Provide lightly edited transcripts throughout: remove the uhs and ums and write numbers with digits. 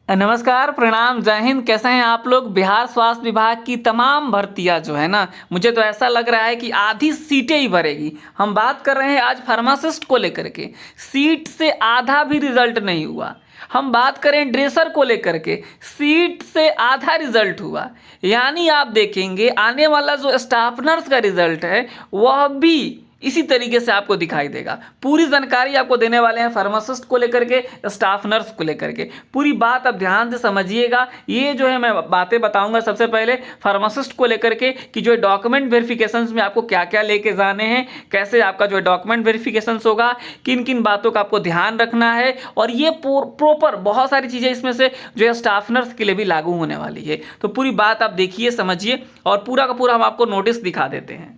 नमस्कार, प्रणाम, जय हिंद। कैसे हैं आप लोग? बिहार स्वास्थ्य विभाग की तमाम भर्तियां जो है ना, मुझे तो ऐसा लग रहा है कि आधी सीटें ही भरेगी। हम बात कर रहे हैं आज फार्मासिस्ट को लेकर के, सीट से आधा भी रिजल्ट नहीं हुआ। हम बात करें ड्रेसर को लेकर के, सीट से आधा रिजल्ट हुआ। यानी आप देखेंगे आने वाला जो स्टाफ नर्स का रिजल्ट है वह भी इसी तरीके से आपको दिखाई देगा। पूरी जानकारी आपको देने वाले हैं फार्मासिस्ट को लेकर के, स्टाफ नर्स को लेकर के। पूरी बात आप ध्यान से समझिएगा। ये जो है मैं बातें बताऊंगा सबसे पहले फार्मासिस्ट को लेकर के कि जो डॉक्यूमेंट वेरिफिकेशंस में आपको क्या क्या लेके जाने हैं, कैसे आपका जो डॉक्यूमेंट वेरिफिकेशंस होगा, किन किन बातों का आपको ध्यान रखना है, और ये प्रॉपर बहुत सारी चीज़ें इसमें से जो है स्टाफ नर्स के लिए भी लागू होने वाली है। तो पूरी बात आप देखिए, समझिए, और पूरा का पूरा हम आपको नोटिस दिखा देते हैं।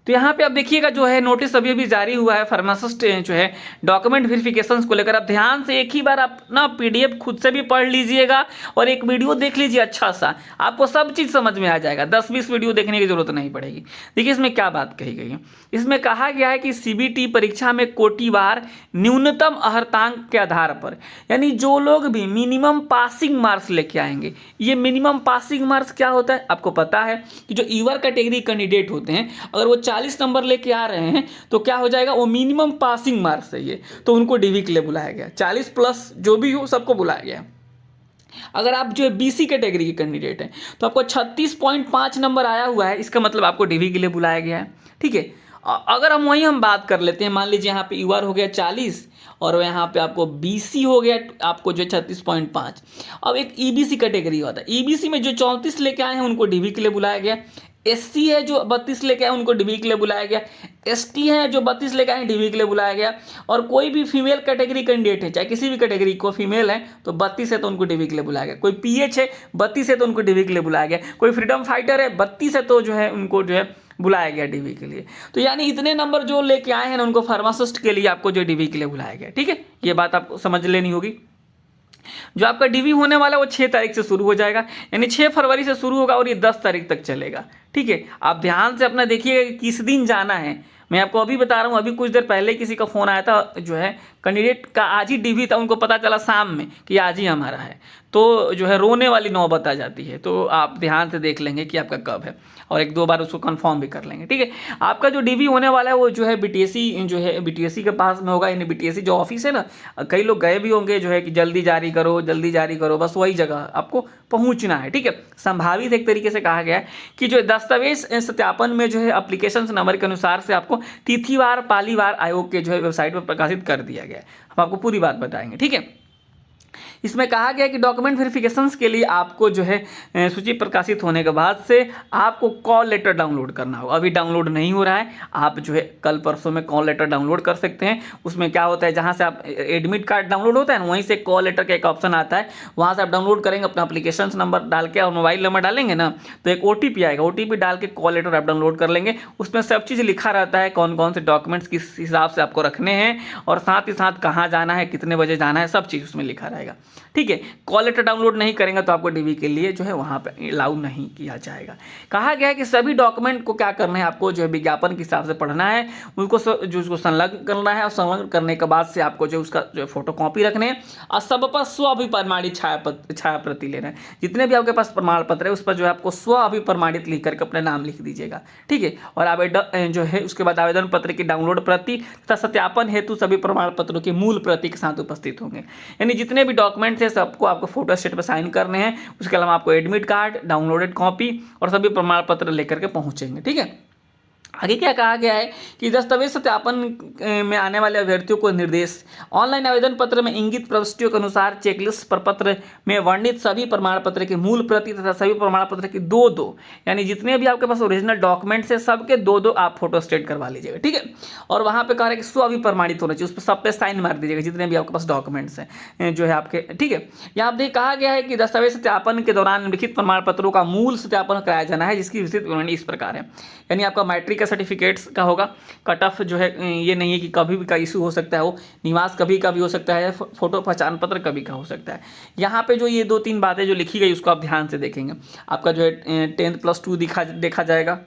तो यहाँ पे आप देखिएगा जो है नोटिस अभी अभी जारी हुआ है फार्मासिस्ट जो है डॉक्यूमेंट वेरिफिकेशंस को लेकर। आप ध्यान से एक ही बार आप ना पीडीएफ खुद से भी पढ़ लीजिएगा और एक वीडियो देख लीजिए अच्छा सा, आपको सब चीज़ समझ में आ जाएगा। 10-20 वीडियो देखने की जरूरत नहीं पड़ेगी। देखिए इसमें क्या बात कही गई है। इसमें कहा गया है कि सीबीटी परीक्षा में कोटिवार न्यूनतम अर्हतांक के आधार पर, यानी जो लोग भी मिनिमम पासिंग मार्क्स लेके आएंगे। ये मिनिमम पासिंग मार्क्स क्या होता है आपको पता है कि जो ईवर कैटेगरी कैंडिडेट होते हैं, अगर वो 40 नंबर लेके आ रहे हैं तो क्या हो जाएगा, वो मिनिमम पासिंग मार्क्स है ये, तो उनको डीवी के लिए बुलाया गया। 40 प्लस जो भी हो सबको बुलाया गया। अगर आप जो है बीसी कैटेगरी के कैंडिडेट हैं तो आपको 36.5 नंबर आया हुआ है, इसका मतलब आपको डीवी के लिए बुलाया गया है। ठीक है, अगर हम बात कर लेते हैं, मान लीजिए यहाँ पे यूआर हो गया 40 और यहाँ पे आपको बीसी हो गया आपको जो 36.5। अब एक ईबीसी कैटेगरी होता है, ईबीसी में जो 34 लेके आए हैं उनको डीवी के लिए बुलाया गया। एससी है जो 32 लेके आए उनको डीवी के लिए बुलाया गया। एसटी है जो 32 लेके आए डीवी के लिए बुलाया गया। और कोई भी फीमेल कैटेगरी कैंडिडेट है, चाहे किसी भी कैटेगरी को, फीमेल है तो 32 है तो उनको डीवी के लिए बुलाया गया। कोई पीएच है 32 है तो उनको डीवी के लिए बुलाया गया। कोई फ्रीडम फाइटर है 32 है तो जो है उनको जो है बुलाया गया डीवी के लिए। तो यानी इतने नंबर जो लेके आए हैं ना उनको फार्मासिस्ट के लिए आपको जो डीवी के लिए बुलाया गया। ठीक है, ये बात आपको समझ लेनी होगी। जो आपका डीवी होने वाला है वो 6 तारीख से शुरू हो जाएगा, यानी 6 फरवरी से शुरू होगा और ये 10 तारीख तक चलेगा। ठीक है, आप ध्यान से अपना देखिएगा कि किस दिन जाना है। मैं आपको अभी बता रहा हूँ, अभी कुछ देर पहले किसी का फ़ोन आया था, जो है कैंडिडेट का आज ही डीवी था, उनको पता चला शाम में कि आज ही हमारा है, तो जो है रोने वाली नौबत आ जाती है। तो आप ध्यान से देख लेंगे कि आपका कब है और 1-2 बार उसको कंफर्म भी कर लेंगे। ठीक है, आपका जो डीवी होने वाला है वो जो है बीटीएससी जो है बीटीएससी के पास में होगा, यानी बीटीएससी जो ऑफिस है ना, कई लोग गए भी होंगे जो है कि जल्दी जारी करो जल्दी जारी करो, बस वही जगह आपको पहुंचना है। ठीक है, संभावित एक तरीके से कहा गया है कि जो दस्तावेज सत्यापन में जो है एप्लीकेशन नंबर के अनुसार से आपको तिथिवार पालीवार आयोग के जो है वेबसाइट पर प्रकाशित कर दिया गया है। हम आपको पूरी बात बताएंगे। ठीक है, इसमें कहा गया कि डॉक्यूमेंट वेरिफिकेशंस के लिए आपको जो है सूची प्रकाशित होने के बाद से आपको कॉल लेटर डाउनलोड करना होगा। अभी डाउनलोड नहीं हो रहा है, आप जो है कल परसों में कॉल लेटर डाउनलोड कर सकते हैं। उसमें क्या होता है, जहां से आप एडमिट कार्ड डाउनलोड होता है ना, वहीं से कॉल लेटर का एक ऑप्शन आता है, वहां से आप डाउनलोड करेंगे, अपना एप्लीकेशन नंबर डाल के और मोबाइल नंबर डालेंगे ना, तो एक ओटीपी आएगा, ओटीपी डाल के कॉल लेटर आप डाउनलोड कर लेंगे। उसमें सब चीज़ लिखा रहता है, कौन कौन से डॉक्यूमेंट्स किस हिसाब से आपको रखने हैं और साथ ही साथ कहाँ जाना है, कितने बजे जाना है, सब चीज़ उसमें लिखा रहेगा। ठीक है, कॉल लेटर डाउनलोड नहीं करेंगे तो आपको डीवी के लिए जो है वहाँ पे अलाउ नहीं किया जाएगा। कहा गया है कि सभी डॉक्यूमेंट को क्या करना है, आपको जो है विज्ञापन के हिसाब से पढ़ना है, उसको जो उसको संलग्न करना है और संलग्न करने के बाद से आपको जो उसका जो फोटो कॉपी रखने हैं और सब पर स्व अभिप्रमाणित छाया प्रति लेना है। जितने भी आपके पास प्रमाण पत्र है उस पर जो है आपको स्व अभिप्रमाणित लिख करके अपना नाम लिख दीजिएगा। ठीक है, और आवेदन जो है उसके बाद आवेदन पत्र की डाउनलोड प्रति तथा सत्यापन हेतु सभी प्रमाण पत्रों की मूल प्रति के साथ उपस्थित होंगे। यानी जितने भी डॉक्यूमेंट्स है सबको आपको फोटो स्टेट पर साइन करने हैं। उसके अलावा आपको एडमिट कार्ड, डाउनलोडेड कॉपी और सभी प्रमाण पत्र लेकर के पहुंचेंगे। ठीक है, आगे क्या कहा गया है कि दस्तावेज सत्यापन में आने वाले अभ्यर्थियों को निर्देश, ऑनलाइन आवेदन पत्र में इंगित प्रविष्टियों के अनुसार चेकलिस्ट प्रपत्र में वर्णित सभी प्रमाण पत्र की मूल प्रति तथा सभी प्रमाण पत्र की 2-2, यानी जितने भी आपके पास ओरिजिनल डॉक्यूमेंट्स है सबके 2-2 आप फोटो स्टेट करवा लीजिएगा। ठीक है, और वहां पे कह रहा है कि स्व अभिप्रमाणित होना चाहिए, उस पर सब पे साइन मार दीजिएगा जितने भी आपके पास डॉक्यूमेंट्स हैं जो है आपके। ठीक है, यहाँ पे कहा गया है कि दस्तावेज सत्यापन के दौरान लिखित प्रमाण पत्रों का मूल सत्यापन कराया जाना है, जिसकी विस्तृत विवरणी इस प्रकार है। यानी आपका मैट्रिक सर्टिफिकेट्स का होगा, कट ऑफ जो है ये नहीं है कि कभी भी का इशू हो सकता है, वो निवास कभी का भी हो सकता है, फोटो पहचान पत्र कभी का हो सकता है। यहाँ पे जो ये 2-3 बातें जो लिखी गई उसको आप ध्यान से देखेंगे। आपका जो है 10th+2 देखा जाएगा।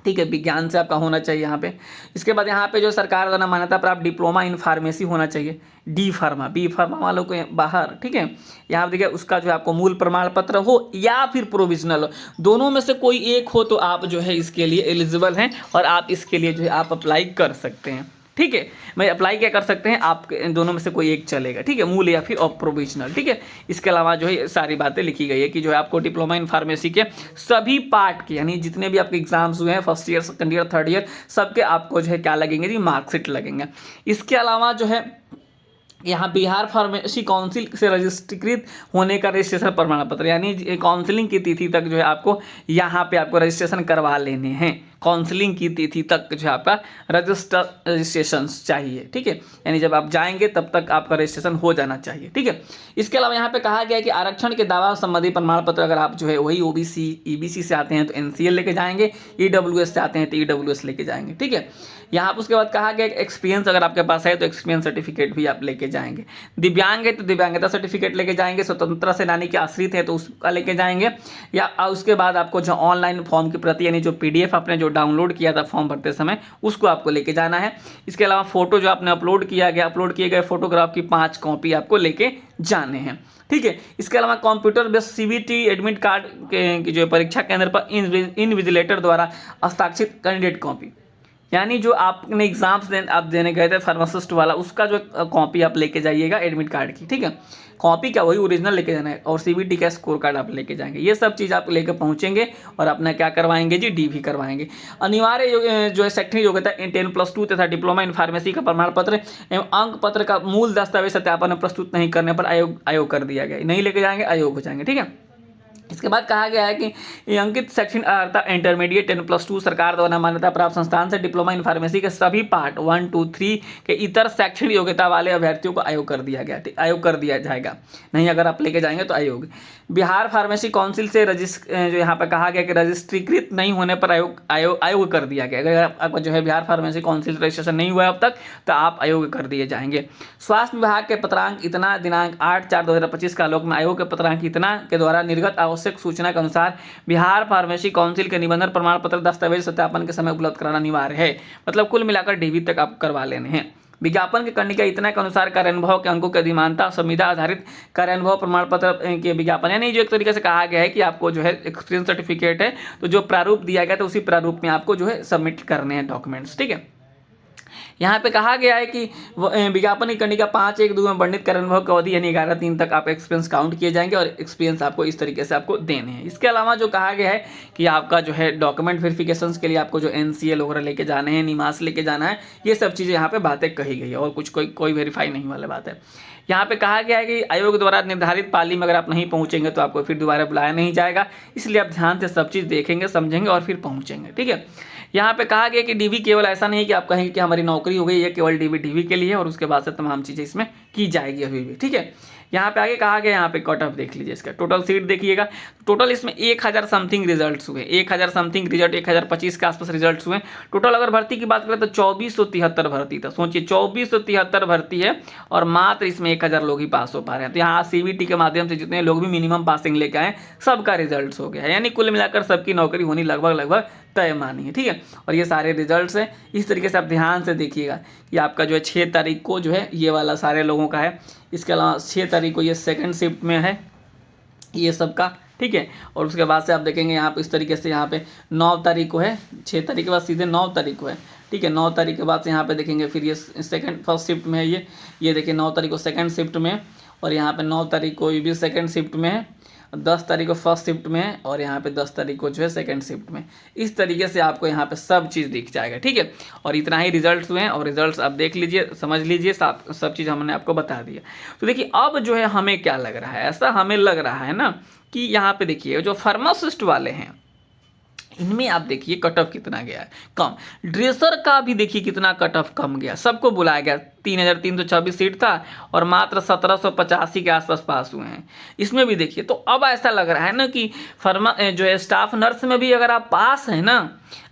ठीक है, विज्ञान से आपका होना चाहिए यहाँ पे। इसके बाद यहाँ पे जो सरकार द्वारा मान्यता प्राप्त डिप्लोमा इन फार्मेसी होना चाहिए, डी फार्मा, बी फार्मा वालों को बाहर, ठीक है। यहाँ पे देखिए उसका जो है आपको मूल प्रमाण पत्र हो या फिर प्रोविजनल हो, दोनों में से कोई एक हो तो आप जो है इसके लिए एलिजिबल हैं और आप इसके लिए जो है आप अप्लाई कर सकते हैं, ठीक है। मैं अप्लाई क्या कर सकते हैं, आप दोनों में से कोई एक चलेगा, ठीक है, मूल या फिर प्रोविजनल, ठीक है। इसके अलावा जो है सारी बातें लिखी गई है कि जो है आपको डिप्लोमा इन फार्मेसी के सभी पार्ट के, यानी जितने भी आपके एग्जाम्स हुए हैं first year, second year, third year, सबके आपको जो है क्या लगेंगे जी, मार्कशीट लगेंगे। इसके अलावा जो है यहाँ बिहार फार्मेसी काउंसिल से रजिस्ट्रीकृत होने का रजिस्ट्रेशन प्रमाण पत्र, यानी काउंसलिंग की तिथि तक जो है आपको यहाँ पे आपको रजिस्ट्रेशन करवा लेने हैं। काउंसलिंग की तिथि तक जो है आपका रजिस्ट्रेशन चाहिए, ठीक है, यानी जब आप जाएंगे तब तक आपका रजिस्ट्रेशन हो जाना चाहिए, ठीक है। इसके अलावा यहाँ पे कहा गया है कि आरक्षण के दावा संबंधी प्रमाण पत्र, अगर आप जो है वही ओबीसी ईबीसी से आते हैं तो एनसीएल लेके जाएंगे, ईडब्ल्यूएस से आते हैं तो ईडब्ल्यूएस लेके जाएंगे, ठीक है। यहाँ पर उसके बाद कहा गया एक्सपीरियंस अगर आपके पास है तो एक्सपीरियंस सर्टिफिकेट भी आप लेके जाएंगे। दिव्यांग है तो दिव्यांगता सर्टिफिकेट लेके जाएंगे। स्वतंत्रता सेनानी के आश्रित है तो उसका लेके जाएंगे। या उसके बाद आपको जो ऑनलाइन फॉर्म की प्रति, यानी जो पीडीएफ आपने जो डाउनलोड किया था फॉर्म भरते समय, उसको आपको लेके जाना है। इसके अलावा फोटो जो आपने अपलोड किए गए फोटोग्राफ की 5 कॉपी आपको लेके जाने हैं, ठीक है। इसके अलावा computer based CBT admit card की जो परीक्षा केंद्र पर इनविजिलेटर द्वारा हस्ताक्षरित कैंडिडेट कॉपी, यानी जो आपने एग्जाम्स आप देने गए थे फार्मासिस्ट वाला, उसका जो कॉपी आप लेके जाइएगा एडमिट कार्ड की, ठीक है। कॉपी क्या, वही ओरिजिनल लेके जाना है, और सीबीटी का स्कोर कार्ड आप लेके जाएंगे। ये सब चीज़ आप लेके पहुंचेंगे और अपना क्या करवाएंगे जी, डीवी करवाएंगे। अनिवार्य जो है शैक्षणिक योग्यता 10+2 तथा डिप्लोमा इन फार्मेसी का प्रमाण पत्र एवं अंक पत्र का मूल दस्तावेज सत्यापन प्रस्तुत नहीं करने पर आयोग कर दिया गया, नहीं लेके जाएंगे आयोग हो जाएंगे, ठीक है। इसके बाद कहा गया है कि अंकित शैक्षणिक अर्हता इंटरमीडिएट 10+2 सरकार द्वारा मान्यता प्राप्त संस्थान से डिप्लोमा इन फार्मेसी के सभी पार्ट 1, 2, 3 के इतर शैक्षणिक योग्यता वाले अभ्यर्थियों को आयोग कर दिया गया, आयोग कर दिया जाएगा। नहीं अगर आप लेके जाएंगे तो आयोग। बिहार फार्मेसी काउंसिल से जो यहाँ पर कहा गया कि रजिस्ट्रीकृत नहीं होने पर आयोग कर दिया गया। अगर आपका जो है बिहार फार्मेसी काउंसिल रजिस्ट्रेशन नहीं हुआ है अब तक तो आप आयोग कर दिए जाएंगे। स्वास्थ्य विभाग के पत्रांक इतना दिनांक 8/4/2025 का आलोक में आयोग के पत्रांक इतना के द्वारा निर्गत आवश्यक सूचना के अनुसार बिहार फार्मेसी काउंसिल के निबंधन प्रमाण पत्र दस्तावेज सत्यापन के समय उपलब्ध कराना अनिवार्य है। मतलब कुल मिलाकर डीवी तक आप करवा लेने हैं। विज्ञापन के करने का इतना के अनुसार कार्यानुभव के अंकों की अधिमानता संविदा आधारित कार्यानुभव प्रमाण पत्र के विज्ञापन, यानी जो एक तरीके से कहा गया है कि आपको जो है एक्सपीरियंस सर्टिफिकेट है तो जो प्रारूप दिया गया तो उसी प्रारूप में आपको जो है सबमिट करने हैं डॉक्यूमेंट्स, ठीक है। यहाँ पे कहा गया है कि विज्ञापन की करने का 5/1/2 में वर्णित कार्यानुभव की अवधि यानी 11/3 तक आप एक्सपीरियंस काउंट किए जाएंगे और एक्सपीरियंस आपको इस तरीके से आपको देने हैं। इसके अलावा जो कहा गया है कि आपका जो है डॉक्यूमेंट वेरिफिकेशन के लिए आपको जो एनसीएल वगैरह लेके जाने हैं, निमास लेके जाना है, ये सब चीज़ें यहाँ पे बातें कही गई है और कुछ कोई वेरीफाई नहीं वाली बात है। यहाँ पे कहा गया है कि आयोग द्वारा निर्धारित पाली में अगर आप नहीं पहुँचेंगे तो आपको फिर दोबारा बुलाया नहीं जाएगा, इसलिए आप ध्यान से सब चीज़ देखेंगे, समझेंगे और फिर पहुँचेंगे, ठीक है। यहाँ पे कहा गया कि डीवी केवल ऐसा नहीं कि आप कहेंगे कि हमारी नौकरी हो गई, ये केवल डीवी के लिए है और उसके बाद से तमाम चीज़ें इसमें की जाएगी अभी भी, ठीक है। यहाँ पे आगे कहा गया, यहाँ पे कट ऑफ देख लीजिए, इसका टोटल सीट देखिएगा। टोटल इसमें 1000 समथिंग रिजल्ट्स हुए, 1000 समथिंग रिजल्ट 1025 के आसपास रिजल्ट्स हुए। टोटल अगर भर्ती की बात करें तो 2473 भर्ती था। सोचिए 2473 भर्ती है और मात्र इसमें 1000 लोग ही पास हो पा रहे हैं। तो यहाँ सीबीटी के माध्यम से जितने लोग भी मिनिमम पासिंग लेके आए सबका रिजल्ट हो गया है, यानी कुल मिलाकर सबकी नौकरी होनी लगभग तय मानिए, ठीक है। और ये सारे रिजल्ट्स हैं, इस तरीके से आप ध्यान से देखिएगा कि आपका जो है 6 तारीख को जो है ये वाला सारे लोगों का है। इसके अलावा 6 तारीख को ये सेकंड शिफ्ट में है ये सब का, ठीक है। और उसके बाद से आप देखेंगे यहाँ पे इस तरीके से यहाँ पे 9 तारीख को है, 6 तारीख के बाद सीधे 9 तारीख को है, ठीक है। 9 तारीख के बाद से यहाँ पे देखेंगे फिर ये फर्स्ट शिफ्ट में है, ये देखिए 9 तारीख को सेकंड शिफ्ट में है और यहाँ पे 9 तारीख को ये भी सेकंड शिफ्ट में है, 10 तारीख को फर्स्ट शिफ्ट में है और यहाँ पे 10 तारीख को जो है सेकंड शिफ्ट में। इस तरीके से आपको यहाँ पे सब चीज़ दिख जाएगा, ठीक है। और इतना ही रिजल्ट्स हुए हैं और रिजल्ट्स आप देख लीजिए, समझ लीजिए, सब चीज़ हमने आपको बता दिया। तो देखिए अब जो है हमें क्या लग रहा है, ऐसा हमें लग रहा है ना कि यहाँ पे देखिए जो फार्मासिस्ट वाले हैं इनमें आप देखिए कट ऑफ कितना गया है, कम। ड्रेसर का भी देखिए कितना कट ऑफ कम गया, सबको बुलाया गया, 3326 सीट था और मात्र 1785 के आसपास पास हुए हैं। इसमें भी देखिए, तो अब ऐसा लग रहा है ना कि जो है स्टाफ नर्स में भी अगर आप पास हैं ना,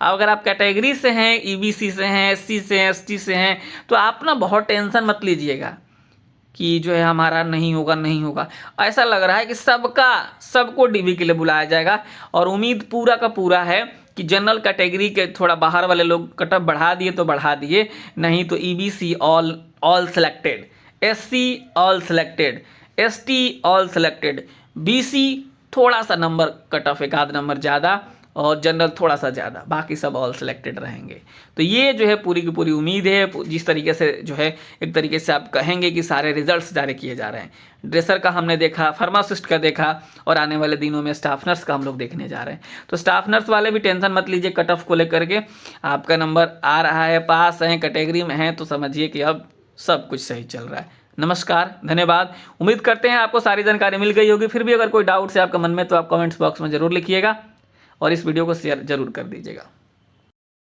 अगर आप कैटेगरी से हैं, ईबीसी से हैं, एससी से हैं, एसटी से हैं, तो आप ना बहुत टेंशन मत लीजिएगा कि जो है हमारा नहीं होगा। ऐसा लग रहा है कि सबको डीवी के लिए बुलाया जाएगा और उम्मीद पूरा का पूरा है कि जनरल कैटेगरी के थोड़ा बाहर वाले लोग कट ऑफ बढ़ा दिए तो बढ़ा दिए, नहीं तो EBC all selected, SC all selected, ST all selected, BC थोड़ा सा नंबर कट ऑफ, एक आध नंबर ज़्यादा, और जनरल थोड़ा सा ज़्यादा, बाकी सब ऑल सेलेक्टेड रहेंगे। तो ये जो है पूरी की पूरी उम्मीद है, जिस तरीके से जो है एक तरीके से आप कहेंगे कि सारे रिजल्ट्स जारी किए जा रहे हैं। ड्रेसर का हमने देखा, फार्मासिस्ट का देखा, और आने वाले दिनों में स्टाफ नर्स का हम लोग देखने जा रहे हैं। तो स्टाफ नर्स वाले भी टेंशन मत लीजिए कट ऑफ को लेकर के, आपका नंबर आ रहा है, पास है, कैटेगरी में है, तो समझिए कि अब सब कुछ सही चल रहा है। नमस्कार, धन्यवाद। उम्मीद करते हैं आपको सारी जानकारी मिल गई होगी। फिर भी अगर कोई डाउट है आपका मन में तो आप कमेंट्स बॉक्स में ज़रूर लिखिएगा और इस वीडियो को शेयर जरूर कर दीजिएगा।